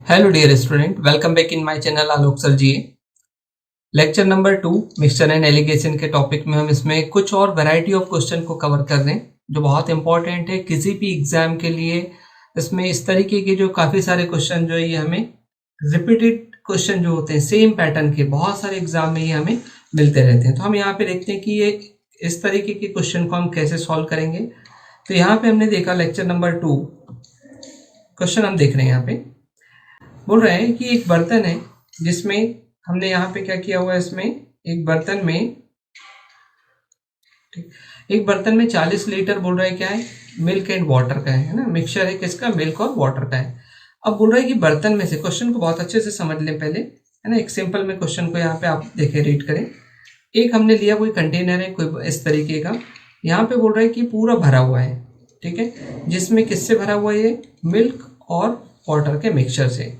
Hello dear student, welcome back in my channel Alok sir ji. Lecture number 2 mixture and alligation के topic में हम इसमें कुछ और वैरायटी ऑफ क्वेश्चन को कवर कर रहे हैं जो बहुत इंपॉर्टेंट है किसी भी एग्जाम के लिए। इसमें इस तरीके के जो काफ़ी सारे क्वेश्चन जो है ये हमें रिपीटेड क्वेश्चन जो होते हैं सेम पैटर्न के बहुत सारे एग्जाम में ये हमें मिलते रहते हैं। तो हम यहाँ पे देखते हैं कि ये इस तरीके के क्वेश्चन को हम कैसे सॉल्व करेंगे। तो यहाँ पे हमने देखा लेक्चर नंबर 2 क्वेश्चन हम देख रहे हैं। यहाँ पे बोल रहे हैं कि एक बर्तन है जिसमें हमने यहाँ पे क्या किया हुआ है, इसमें एक बर्तन में 40 लीटर बोल रहा है क्या है, मिल्क एंड वाटर का है ना, मिक्सचर है किसका, मिल्क और वाटर का है। अब बोल रहा है कि बर्तन में से, क्वेश्चन को बहुत अच्छे से समझ लें पहले है ना, एक सिंपल में क्वेश्चन को यहाँ पे आप देखें रीड करें। एक हमने लिया कोई कंटेनर है कोई इस तरीके का, यहाँ पे बोल रहा है कि पूरा भरा हुआ है, ठीक है, जिसमें किससे भरा हुआ है, ये मिल्क और वाटर के मिक्सचर से।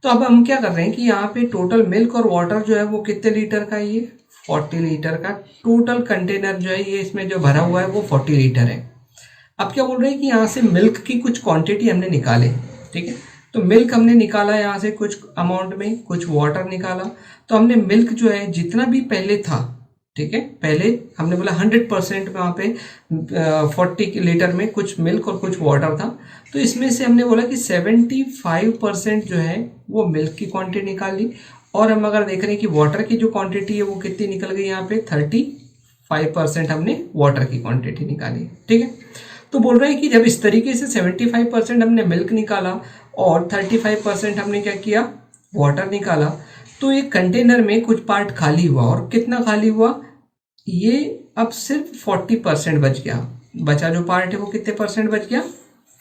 तो अब हम क्या कर रहे हैं कि यहाँ पे टोटल मिल्क और वाटर जो है वो कितने लीटर का है, ये 40 लीटर का टोटल कंटेनर जो है ये इसमें जो भरा हुआ है वो 40 लीटर है। अब क्या बोल रहे हैं कि यहाँ से मिल्क की कुछ क्वांटिटी हमने निकाले, ठीक है। तो मिल्क हमने निकाला यहाँ से कुछ अमाउंट में, कुछ वाटर निकाला। तो हमने मिल्क जो है जितना भी पहले था, ठीक है, पहले हमने बोला 100% वहाँ पे 40 लीटर में कुछ मिल्क और कुछ वाटर था। तो इसमें से हमने बोला कि 75% जो है वो मिल्क की क्वांटिटी निकाल ली। और हम अगर देख रहे हैं कि वाटर की जो क्वांटिटी है वो कितनी निकल गई, यहाँ पे 35% हमने वाटर की क्वांटिटी निकाली, ठीक है। तो बोल रहे हैं कि जब इस तरीके से 75% हमने मिल्क निकाला और 35% हमने क्या किया, वाटर निकाला, तो एक कंटेनर में कुछ पार्ट खाली हुआ। और कितना खाली हुआ, ये अब सिर्फ 40% बच गया। बचा जो पार्ट है वो कितने परसेंट बच गया,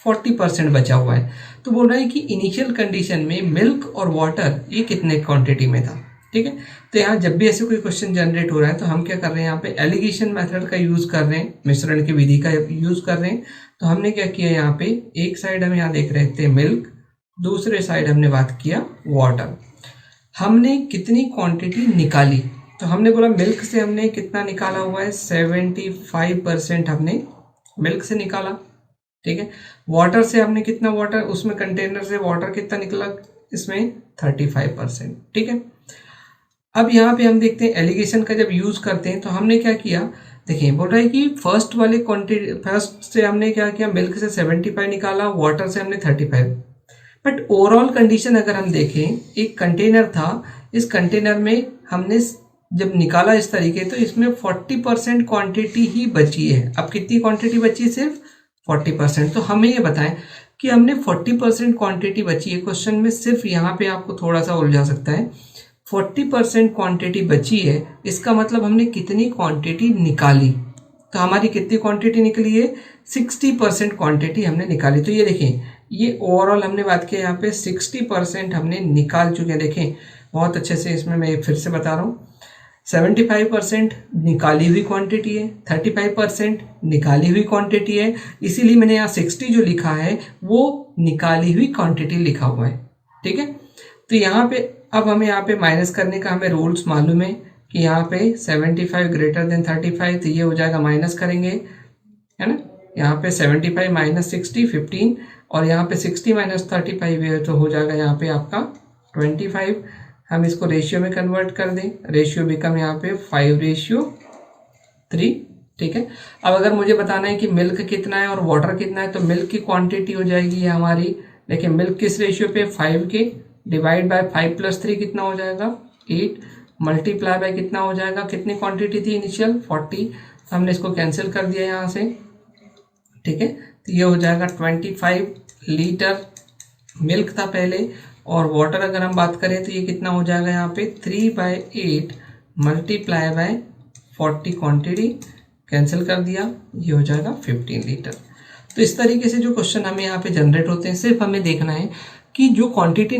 40% बचा हुआ है। तो बोल रहा है कि इनिशियल कंडीशन में मिल्क और वाटर ये कितने क्वांटिटी में था, ठीक है। तो यहाँ जब भी ऐसे कोई क्वेश्चन जनरेट हो रहा है तो हम क्या कर रहे हैं, यहाँ पे एलिगेशन मेथड का यूज कर रहे हैं, मिश्रण की विधि का यूज कर रहे हैं। तो हमने क्या किया, यहाँ पे एक साइड हम यहाँ देख रहे थे मिल्क, दूसरे साइड हमने बात किया वाटर। हमने कितनी क्वांटिटी निकाली, तो हमने बोला मिल्क से हमने कितना निकाला हुआ है, 75% हमने मिल्क से निकाला, ठीक है। वाटर से हमने कितना, वाटर उसमें कंटेनर से वाटर कितना निकला, इसमें 35%, ठीक है। अब यहाँ पे हम देखते हैं एलिगेशन का जब यूज करते हैं तो हमने क्या किया, देखिए बोल रहा है कि फर्स्ट वाले क्वांटिटी, फर्स्ट से हमने क्या किया, मिल्क से 75 निकाला, वाटर से हमने 35। बट ओवरऑल कंडीशन अगर हम देखें, एक कंटेनर था, इस कंटेनर में हमने जब निकाला इस तरीके, तो इसमें 40% क्वांटिटी ही बची है। अब कितनी क्वांटिटी बची है, सिर्फ 40%। तो हमें ये बताएं कि हमने 40% क्वांटिटी बची है, क्वेश्चन में सिर्फ यहाँ पे आपको थोड़ा सा उलझा सकता है, 40% क्वांटिटी बची है, इसका मतलब हमने कितनी क्वांटिटी निकाली। तो हमारी कितनी क्वांटिटी निकली है, 60% क्वांटिटी हमने निकाली। तो ये देखें, ये ओवरऑल हमने बात की यहाँ पे 60% हमने निकाल चुके हैं। देखें बहुत अच्छे से, इसमें मैं फिर से बता रहा हूँ, 75% निकाली हुई क्वांटिटी है, 35% निकाली हुई क्वांटिटी है, इसीलिए मैंने यहाँ 60 जो लिखा है वो निकाली हुई क्वांटिटी लिखा हुआ है, ठीक है। तो यहाँ पे अब हमें यहाँ पे माइनस करने का हमें रूल्स मालूम है कि यहाँ पे 75 ग्रेटर देन 35, तो ये हो जाएगा माइनस करेंगे, है ना। यहाँ पे 75 माइनस 60 15, और यहाँ पे 60 माइनस 35 है तो हो जाएगा यहाँ पे आपका 25। हम इसको रेशियो में कन्वर्ट कर दें, रेशियो बिकम यहाँ पे 5:3, ठीक है। अब अगर मुझे बताना है कि मिल्क कितना है और वाटर कितना है, तो मिल्क की क्वांटिटी हो जाएगी हमारी, देखिए मिल्क किस रेशियो पे, 5 के, डिवाइड बाय 5 + 3 कितना हो जाएगा, 8, मल्टीप्लाई बाय कितना हो जाएगा, कितनी क्वांटिटी थी इनिशियल, 40, तो हमने इसको कैंसिल कर दिया यहाँ से, ठीक है। तो ये हो जाएगा 25 लीटर मिल्क था पहले, और वाटर अगर हम बात करें तो ये कितना हो जाएगा यहाँ पे 3/8 मल्टीप्लाई बाय 40 क्वांटिटी, कैंसिल कर दिया, ये हो जाएगा 15 लीटर। तो इस तरीके से जो क्वेश्चन हमें यहाँ पे जनरेट होते हैं, सिर्फ हमें देखना है कि जो क्वांटिटी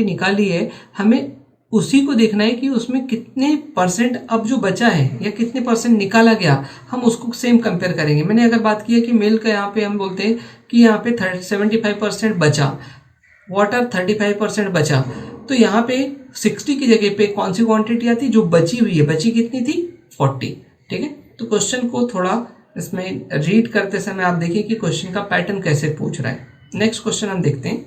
निकाली है हमें उसी को देखना है कि उसमें कितने परसेंट अब जो बचा है या कितने परसेंट निकाला गया, हम उसको सेम कंपेयर करेंगे। मैंने अगर बात की है कि मिल्क यहाँ पे हम बोलते हैं कि यहाँ पे 75% बचा, वाटर 35% बचा, तो यहाँ पे 60 की जगह पे कौन सी क्वांटिटी आती, जो बची हुई है, बची कितनी थी, 40, ठीक है। तो क्वेश्चन को थोड़ा इसमें रीड करते समय आप देखिए कि क्वेश्चन का पैटर्न कैसे पूछ रहा है। नेक्स्ट क्वेश्चन हम देखते हैं।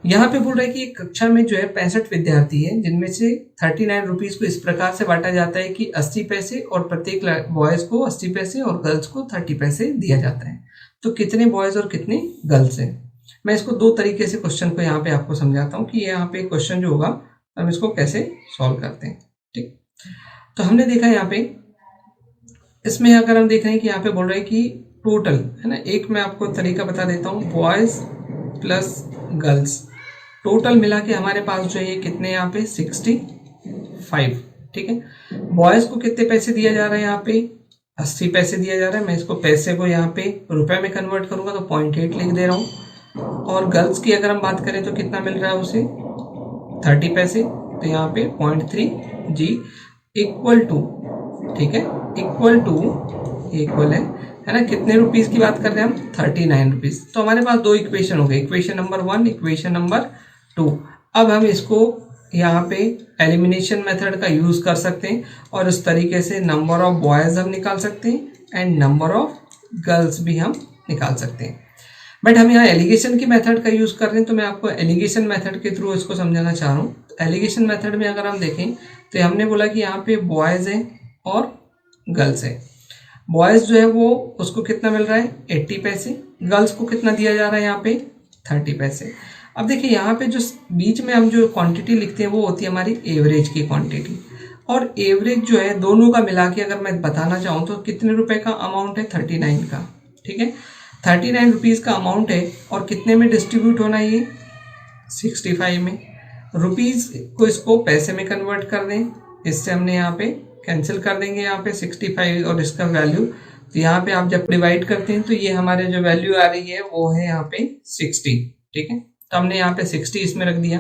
यहाँ पे बोल रहा है कि एक कक्षा में जो है 65 विद्यार्थी है, जिनमें से 39 रुपीज को इस प्रकार से बांटा जाता है कि 80 पैसे और प्रत्येक बॉयज को 80 पैसे और गर्ल्स को 30 पैसे दिया जाता है। तो कितने बॉयज और कितने गर्ल्स हैं? मैं इसको दो तरीके से क्वेश्चन को यहाँ पे आपको समझाता हूँ कि यहाँ पे क्वेश्चन जो होगा हम इसको कैसे सॉल्व करते हैं। ठीक, तो हमने देखा यहाँ पे, इसमें अगर हम देख रहे हैं कि यहाँ पे बोल रहे हैं कि टोटल है ना, एक मैं आपको तरीका बता देता हूँ, बॉयज प्लस गर्ल्स टोटल मिला के हमारे पास जो है कितने यहाँ पे 65। ठीक है, बॉयज को कितने पैसे दिया जा रहा है यहाँ पे 80 पैसे दिया जा रहा है। मैं इसको पैसे को यहाँ पे रुपए में कन्वर्ट करूंगा तो 0.8 लिख दे रहा हूँ। और गर्ल्स की अगर हम बात करें तो कितना मिल रहा है उसे 30 पैसे, तो यहाँ पे 0.3 जी इक्वल टू, ठीक है, इक्वल टू इक्वल है ना, कितने रुपीस की बात कर रहे हैं हम 39 रुपीज। तो हमारे पास दो इक्वेशन हो गए, इक्वेशन नंबर 1, इक्वेशन नंबर 2। अब हम इसको यहाँ पे एलिमिनेशन मेथड का यूज कर सकते हैं और इस तरीके से नंबर ऑफ बॉयज हम निकाल सकते हैं एंड नंबर ऑफ गर्ल्स भी हम निकाल सकते हैं। बट हम यहाँ एलिगेशन की मेथड का यूज कर रहे हैं, तो मैं आपको एलिगेशन मेथड के थ्रू इसको समझाना चाह रहा हूँ। तो एलिगेशन मेथड में अगर हम देखें तो हमने बोला कि यहाँ पे बॉयज है और गर्ल्स है। बॉयज जो है वो उसको कितना मिल रहा है 80 पैसे, गर्ल्स को कितना दिया जा रहा है यहाँ पे 30 पैसे। अब देखिए यहाँ पे जो बीच में हम जो क्वांटिटी लिखते हैं वो होती है हमारी एवरेज की क्वांटिटी, और एवरेज जो है दोनों का मिला के अगर मैं बताना चाहूँ तो कितने रुपए का अमाउंट है 39 का। ठीक है, 39 रुपीज़ का अमाउंट है और कितने में डिस्ट्रीब्यूट होना है ये 65 में। रुपीज़ को इसको पैसे में कन्वर्ट कर दें, इससे हमने यहाँ पे कैंसिल कर देंगे यहाँ पे 65 और इसका वैल्यू। तो यहाँ पे आप जब डिवाइड करते हैं तो ये हमारे जो वैल्यू आ रही है वो है यहाँ पे 60। ठीक है, तो हमने यहाँ पे 60 इसमें रख दिया,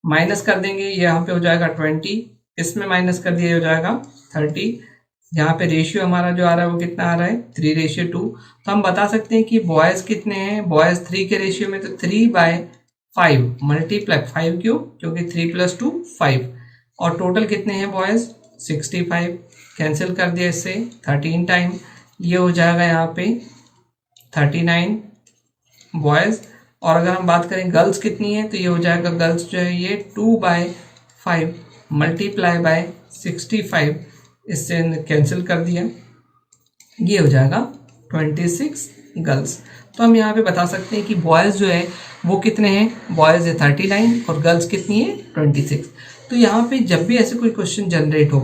माइनस कर देंगे, ये यहाँ पे हो जाएगा 20, इसमें माइनस कर दिया हो जाएगा 30। यहाँ पे रेशियो हमारा जो आ रहा है वो कितना आ रहा है 3:2। तो हम बता सकते हैं कि बॉयज कितने हैं, बॉयज 3 के रेशियो में, तो 3/5 मल्टीप्लाई 5 क्यों, क्योंकि 3 + 2 5, और टोटल कितने हैं बॉयज 65, कैंसिल कर दिया इससे 13 टाइम, ये हो जाएगा यहाँ पे 39 बॉयज। और अगर हम बात करें गर्ल्स कितनी है तो ये हो जाएगा, गर्ल्स जो है ये 2/5 मल्टीप्लाई बाय 65, इससे कैंसिल कर दिया, ये हो जाएगा 26 गर्ल्स। तो हम यहाँ पे बता सकते हैं कि बॉयज़ जो है वो कितने हैं, बॉयज़ है 39 और गर्ल्स कितनी है 26। तो यहाँ पे जब भी ऐसे कोई क्वेश्चन जनरेट हो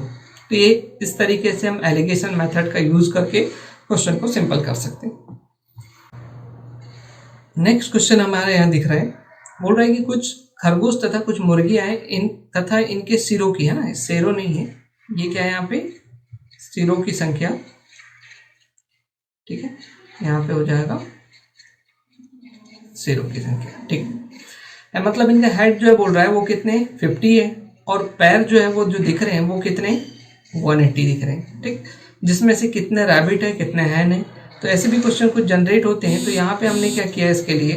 तो ये इस तरीके से हम एलिगेशन मेथड का यूज़ करके क्वेश्चन को सिंपल कर सकते हैं। नेक्स्ट क्वेश्चन हमारे यहाँ दिख रहा है, बोल रहा है कि कुछ खरगोश तथा कुछ मुर्गियाँ हैं इन तथा इनके सिरों की, है ना, शेरों नहीं है, ये क्या है यहाँ पे सिरों की संख्या। ठीक है, यहाँ पे हो जाएगा सिरों की संख्या। ठीक है, मतलब इनका हेड जो है बोल रहा है वो कितने 50 है और पैर जो है वो जो दिख रहे हैं वो कितने 180 दिख रहे हैं। ठीक, जिसमें से कितने रैबिट है कितने हैन है। तो ऐसे भी क्वेश्चन कुछ जनरेट होते हैं। तो यहाँ पे हमने क्या किया, इसके लिए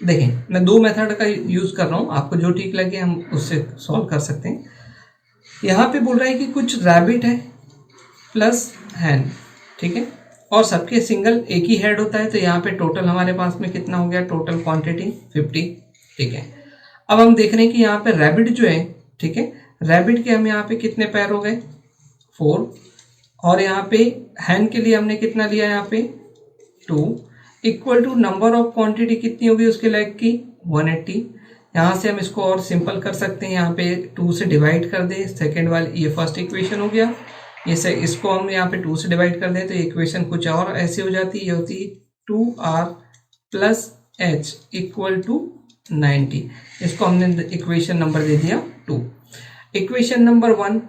देखें मैं दो मेथड का यूज़ कर रहा हूँ, आपको जो ठीक लगे हम उससे सॉल्व कर सकते हैं। यहाँ पे बोल रहा है कि कुछ रैबिट है प्लस हैन, ठीक है, और सबके सिंगल एक ही हेड होता है। तो यहाँ पे टोटल हमारे पास में कितना हो गया, टोटल क्वांटिटी 50। ठीक है, अब हम देख रहे हैं कि यहाँ पे रैबिट जो है, ठीक है, रैबिट के हम यहाँ पे कितने पैर हो गए 4, और यहाँ पे हैन के लिए हमने कितना लिया यहाँ पे 2, equal to number of quantity कितनी होगी उसके लेग की 180। यहाँ से हम इसको और सिंपल कर सकते हैं, यहाँ पे 2 से डिवाइड कर दें, सेकेंड वाली ये फर्स्ट इक्वेशन हो गया, ये से इसको हम यहाँ पे 2 से डिवाइड कर दें तो इक्वेशन कुछ और ऐसी हो जाती है, ये होती है 2r + h = 90। इसको हमने इक्वेशन नंबर दे दिया 2। इक्वेशन नंबर 1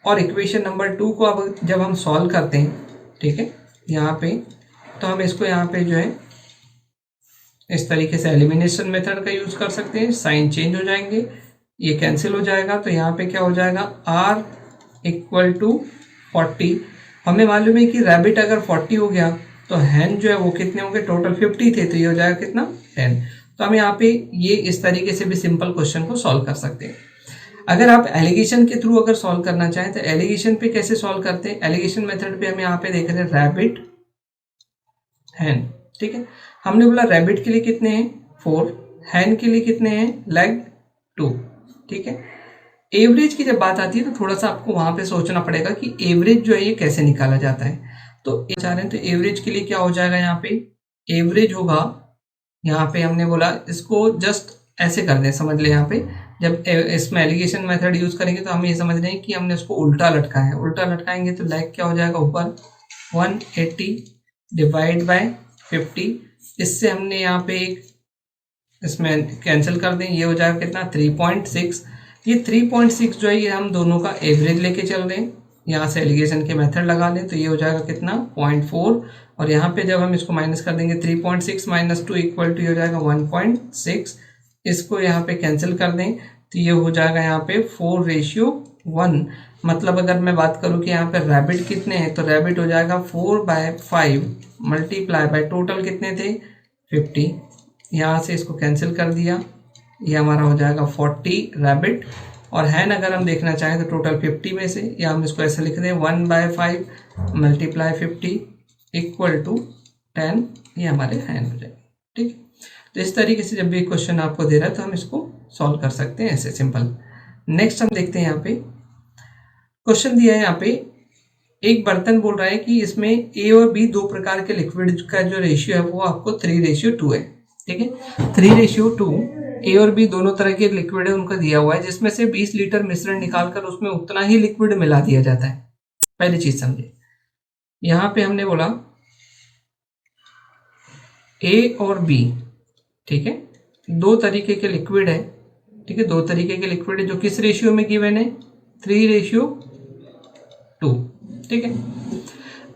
और इक्वेशन नंबर 2 को अब जब हम सॉल्व करते हैं, ठीक है, यहाँ पे तो हम इसको यहाँ पे जो है इस तरीके से एलिमिनेशन मेथड का यूज कर सकते हैं, साइन चेंज हो जाएंगे, ये कैंसिल हो जाएगा। तो यहाँ पे क्या हो जाएगा r = 40। हमें मालूम है कि रैबिट अगर 40 हो गया तो हैन जो है वो कितने होंगे, टोटल 50 थे, तो ये हो जाएगा कितना 10। तो हम यहाँ पे ये इस तरीके से भी सिंपल क्वेश्चन को सॉल्व कर सकते हैं। अगर आप एलिगेशन के थ्रू अगर सॉल्व करना चाहें तो एलिगेशन पे कैसे सॉल्व करते हैं, एलिगेशन मेथड पे हम यहाँ पे देख रहे हैं रैबिट हैन। ठीक है, हमने बोला रैबिट के लिए कितने हैं 4, हैंड के लिए कितने हैं, लेग 2, ठीक है। एवरेज की जब बात आती है तो थोड़ा सा आपको वहां पे सोचना पड़ेगा कि एवरेज जो है ये कैसे निकाला जाता है। तो चाह रहे हैं तो एवरेज के लिए क्या हो जाएगा, यहाँ पे एवरेज होगा, यहाँ पे हमने बोला इसको जस्ट ऐसे कर दें, समझ ले। यहाँ पे जब इसमें एलिगेशन मेथड यूज करेंगे तो हम ये समझ रहे हैं कि हमने उसको उल्टा लटका है। उल्टा लटकाएंगे तो लेग क्या हो जाएगा, ऊपर 180 डिवाइड बाय 50। इससे हमने यहाँ पे एक इसमें कैंसिल कर दें, ये हो जाएगा कितना 3.6। ये 3.6 जो है ये हम दोनों का एवरेज लेके चल रहे हैं, यहाँ से एलिगेशन के मेथड लगा लें तो ये हो जाएगा कितना 0.4। और यहाँ पे जब हम इसको माइनस कर देंगे 3.6 माइनस 2 इक्वल टू ये हो जाएगा 1.6। इसको यहाँ पे कैंसिल कर दें तो ये हो जाएगा यहाँ पे 4:1। मतलब अगर मैं बात करूँ कि यहाँ पे रैबिट कितने हैं तो रैबिट हो जाएगा 4/5 मल्टीप्लाई बाय टोटल कितने थे 50। यहाँ से इसको कैंसिल कर दिया, ये हमारा हो जाएगा 40 रैबिट। और हैन अगर हम देखना चाहें तो टोटल 50 में से, या हम इसको ऐसे लिख दें 1/5 मल्टीप्लाई 50 इक्वल टू 10, ये हमारे हैन हो जाएगी, ठीक। तो इस तरीके से जब भी क्वेश्चन आपको दे रहा है तो हम इसको सॉल्व कर सकते हैं ऐसे सिंपल। नेक्स्ट हम देखते हैं, यहाँ पे क्वेश्चन दिया है, यहाँ पे एक बर्तन बोल रहा है कि इसमें ए और बी दो प्रकार के लिक्विड का जो रेशियो है वो आपको 3:2 है, ठीक है। 3:2 ए और बी दोनों तरह के लिक्विड है उनका दिया हुआ है, जिसमें से 20 लीटर मिश्रण निकालकर उसमें उतना ही लिक्विड मिला दिया जाता है। पहली चीज समझे, यहां पे हमने बोला ए और बी, ठीक है, दो तरीके के लिक्विड है, ठीक है, दो तरीके के लिक्विड है जो किस रेशियो में गिवन है 3:2, ठीक है।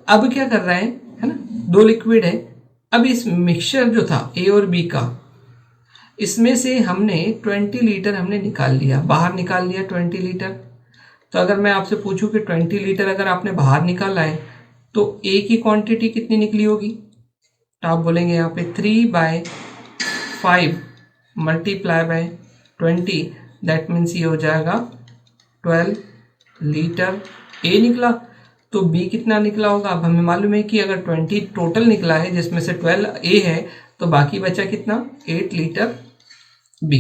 अब क्या कर रहा है ना, दो लिक्विड है। अब इस मिक्सचर जो था ए और बी का, इसमें से हमने 20 लीटर हमने निकाल लिया, बाहर निकाल लिया 20 लीटर। तो अगर मैं आपसे पूछूं कि 20 लीटर अगर आपने बाहर निकाला है तो ए की क्वांटिटी कितनी निकली होगी, तो आप बोलेंगे यहाँ पे 3/5 मल्टीप्लाई बाय 20, दैट मीन्स ये हो जाएगा 12 लीटर ए निकला। तो बी कितना निकला होगा, अब हमें मालूम है कि अगर 20 टोटल निकला है जिसमें से 12 ए है तो बाकी बचा कितना 8 लीटर बी।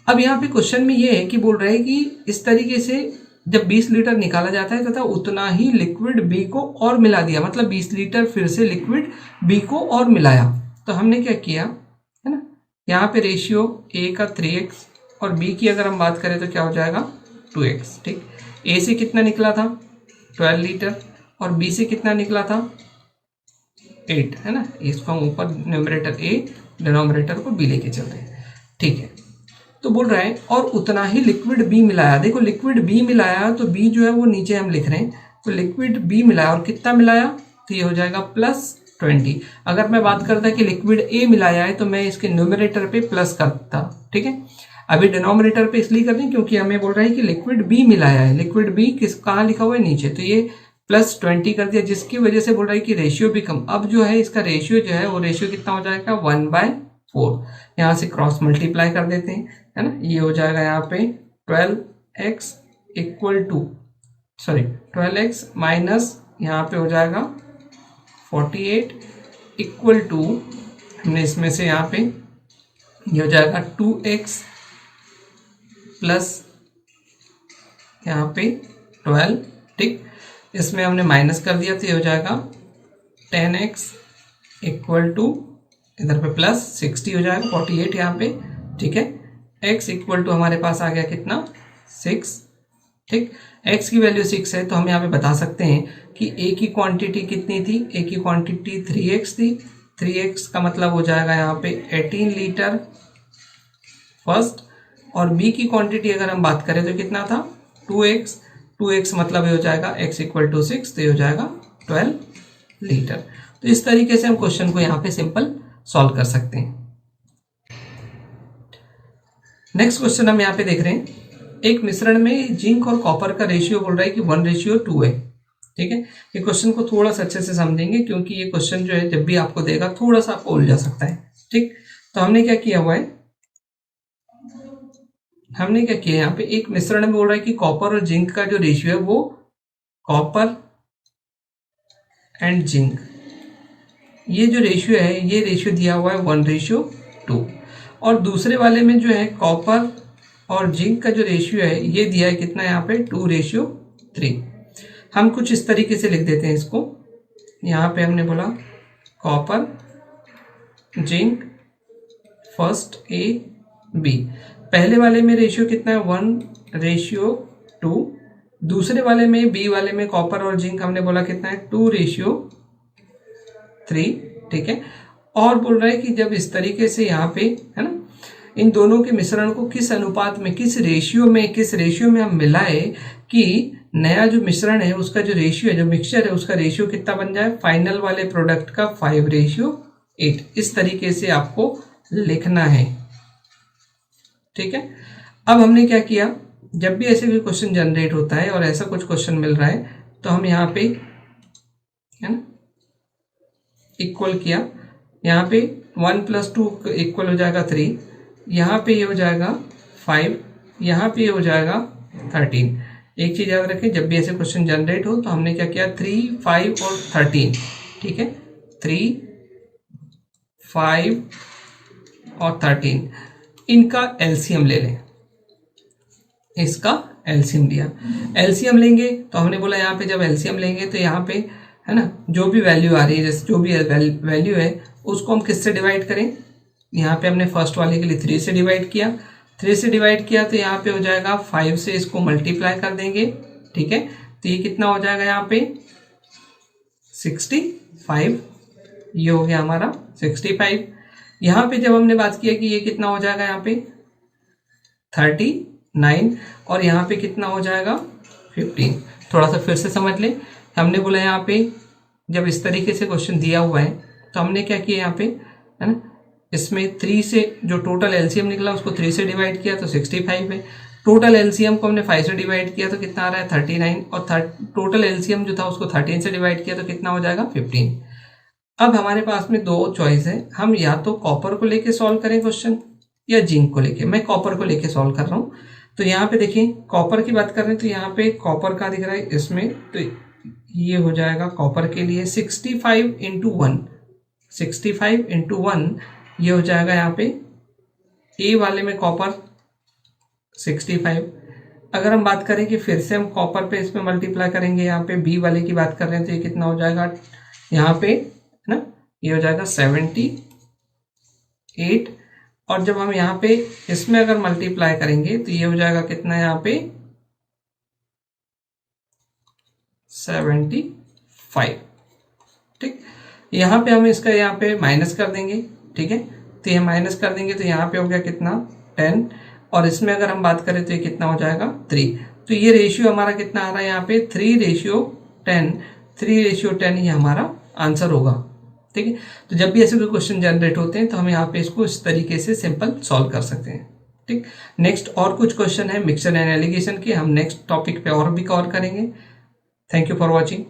अब यहाँ पे क्वेश्चन में ये है कि बोल रहे हैं कि इस तरीके से जब 20 लीटर निकाला जाता है तथा उतना ही लिक्विड बी को और मिला दिया, मतलब 20 लीटर फिर से लिक्विड बी को और मिलाया। तो हमने क्या किया है ना, यहाँ पे रेशियो ए का 3x और बी की अगर हम बात करें तो क्या हो जाएगा 2x, ठीक। ए से कितना निकला था 12 लीटर और बी से कितना निकला था 8, है ना। इसको हम ऊपर न्यूमरेटर ए डिनोमिनेटर को बी लेके चल रहे हैं, ठीक है। तो बोल रहा है और उतना ही लिक्विड बी मिलाया, देखो लिक्विड बी मिलाया तो बी जो है वो नीचे हम लिख रहे हैं, तो लिक्विड बी मिलाया और कितना मिलाया तो ये हो जाएगा +20। अगर मैं बात करता कि लिक्विड ए मिलाया है तो मैं इसके न्यूमरेटर पे प्लस करता, ठीक है। अभी डिनोमिनेटर पे इसलिए कर दें क्योंकि हमें बोल रहा है कि लिक्विड बी मिलाया है, लिक्विड बी किस कहाँ लिखा हुआ है नीचे, तो ये +20 कर दिया, जिसकी वजह से बोल रहा है कि रेशियो भी कम। अब जो है इसका रेशियो जो है वो रेशियो कितना हो जाएगा 1/4। यहाँ से क्रॉस मल्टीप्लाई कर देते हैं, है ना। ये हो जाएगा यहाँ पे 12x equal to 12x minus यहाँ पे हो जाएगा 48 इक्वल टू, हमने इसमें से यहाँ पे ये हो जाएगा 2x प्लस यहाँ पे 12, ठीक। इसमें हमने माइनस कर दिया तो ये हो जाएगा 10x इक्वल टू इधर पे प्लस 60 हो जाएगा 48 यहाँ पे, ठीक है। x इक्वल टू हमारे पास आ गया कितना 6, ठीक। x की वैल्यू 6 है तो हम यहाँ पे बता सकते हैं कि a की क्वांटिटी कितनी थी, a की क्वांटिटी 3x थी। 3x का मतलब हो जाएगा यहाँ पे 18 लीटर फर्स्ट, और b की क्वांटिटी अगर हम बात करें तो कितना था 2x मतलब ये हो जाएगा x इक्वल टू 6, तो ये हो जाएगा 12 लीटर। तो इस तरीके से हम क्वेश्चन को यहाँ पे सिंपल सॉल्व कर सकते हैं। नेक्स्ट क्वेश्चन हम यहाँ पे देख रहे हैं, एक मिश्रण में जिंक और कॉपर का रेशियो बोल रहा है कि 1:2 है, ठीक है। ये क्वेश्चन को थोड़ा सा अच्छे से समझेंगे क्योंकि ये क्वेश्चन जो है जब भी आपको देगा थोड़ा सा आपको उलझा सकता है, ठीक। तो हमने क्या किया हुआ है, हमने क्या किया यहाँ पे एक मिश्रण में बोल रहा है कि कॉपर और जिंक का जो रेशियो है वो कॉपर एंड जिंक, ये जो रेशियो है ये रेशियो दिया हुआ है 1:2, और दूसरे वाले में जो है कॉपर और जिंक का जो रेशियो है ये दिया है कितना यहाँ पे 2:3। हम कुछ इस तरीके से लिख देते हैं इसको। यहाँ पे हमने बोला कॉपर जिंक फर्स्ट AB, पहले वाले में रेशियो कितना है 1:2, दूसरे वाले में बी वाले में कॉपर और जिंक हमने बोला कितना है 2:3, ठीक है। और बोल रहा है कि जब इस तरीके से यहाँ पे है ना इन दोनों के मिश्रण को किस अनुपात में, किस रेशियो में हम मिलाए कि नया जो मिश्रण है उसका जो रेशियो है, जो मिक्सचर है उसका रेशियो कितना बन जाए फाइनल वाले प्रोडक्ट का 5:8। इस तरीके से आपको लिखना है, ठीक है। अब हमने क्या किया, जब भी ऐसे कोई क्वेश्चन जनरेट होता है और ऐसा कुछ क्वेश्चन मिल रहा है तो हम यहाँ पे है ना इक्वल किया, यहाँ पे 1 + 2 इक्वल हो जाएगा 3, यहाँ पे ये हो जाएगा 5, यहाँ पे ये हो जाएगा 13। एक चीज़ याद रखें, जब भी ऐसे क्वेश्चन जनरेट हो तो हमने क्या किया 3, 5 और 13, ठीक है। 3, 5 और 13 इनका एलसीएम ले लें, इसका एलसीएम लिया। एलसीएम लेंगे तो हमने बोला यहाँ पे जब एलसीएम लेंगे तो यहाँ पे है ना जो भी वैल्यू आ रही है, जैसे जो भी वैल्यू है उसको हम किससे डिवाइड करें, यहाँ पे हमने फर्स्ट वाले के लिए 3 से डिवाइड किया, 3 से डिवाइड किया तो यहाँ पे हो जाएगा 5 से इसको मल्टीप्लाई कर देंगे, ठीक है। तो ये कितना हो जाएगा यहाँ पे 65, ये हो गया हमारा 65। यहाँ पे जब हमने बात किया कि ये कितना हो जाएगा यहाँ पे 39 और यहाँ पे कितना हो जाएगा 15। थोड़ा सा फिर से समझ लें, हमने बोला यहाँ पे जब इस तरीके से क्वेश्चन दिया हुआ है तो हमने क्या किया यहाँ पे है ना, इसमें 3 से जो टोटल एलसीएम निकला उसको 3 से डिवाइड किया तो 65 है, टोटल एलसीएम को हमने 5 से डिवाइड किया तो कितना आ रहा है 39 और टोटल एलसीएम जो था उसको 13 से डिवाइड किया तो कितना हो जाएगा 15। अब हमारे पास में दो चॉइस है, हम या तो कॉपर को लेके सॉल्व करें क्वेश्चन या जिंक को लेके। मैं कॉपर को लेके सॉल्व कर रहा हूँ। तो यहाँ पे देखिए कॉपर की बात कर रहे हैं तो यहाँ पे कॉपर का दिख रहा है इसमें, तो ये हो जाएगा कॉपर के लिए 65 × 1, 65 × 1 ये हो जाएगा यहाँ पे ए वाले में कॉपर 65। अगर हम बात करें कि फिर से हम कॉपर पे इसमें मल्टीप्लाई करेंगे, यहाँ पे बी वाले की बात कर रहे हैं तो ये कितना हो जाएगा यहाँ पे है ना, ये हो जाएगा 78। और जब हम यहाँ पे इसमें अगर मल्टीप्लाई करेंगे तो ये हो जाएगा कितना यहाँ पे 75, ठीक। यहाँ पे हम इसका यहाँ पे माइनस कर देंगे, ठीक है। तो ये माइनस कर देंगे तो यहाँ पे हो गया कितना 10 और इसमें अगर हम बात करें तो ये कितना हो जाएगा 3। तो ये रेशियो हमारा कितना आ रहा है यहाँ पे 3:10, 3:10 ये हमारा आंसर होगा, ठीक है। तो जब भी ऐसे कोई क्वेश्चन जनरेट होते हैं तो हम यहाँ पे इसको इस तरीके से सिंपल सॉल्व कर सकते हैं, ठीक। नेक्स्ट और कुछ क्वेश्चन है मिक्सचर एंड एलिगेशन के, हम नेक्स्ट टॉपिक पे और भी कवर करेंगे। Thank you for watching.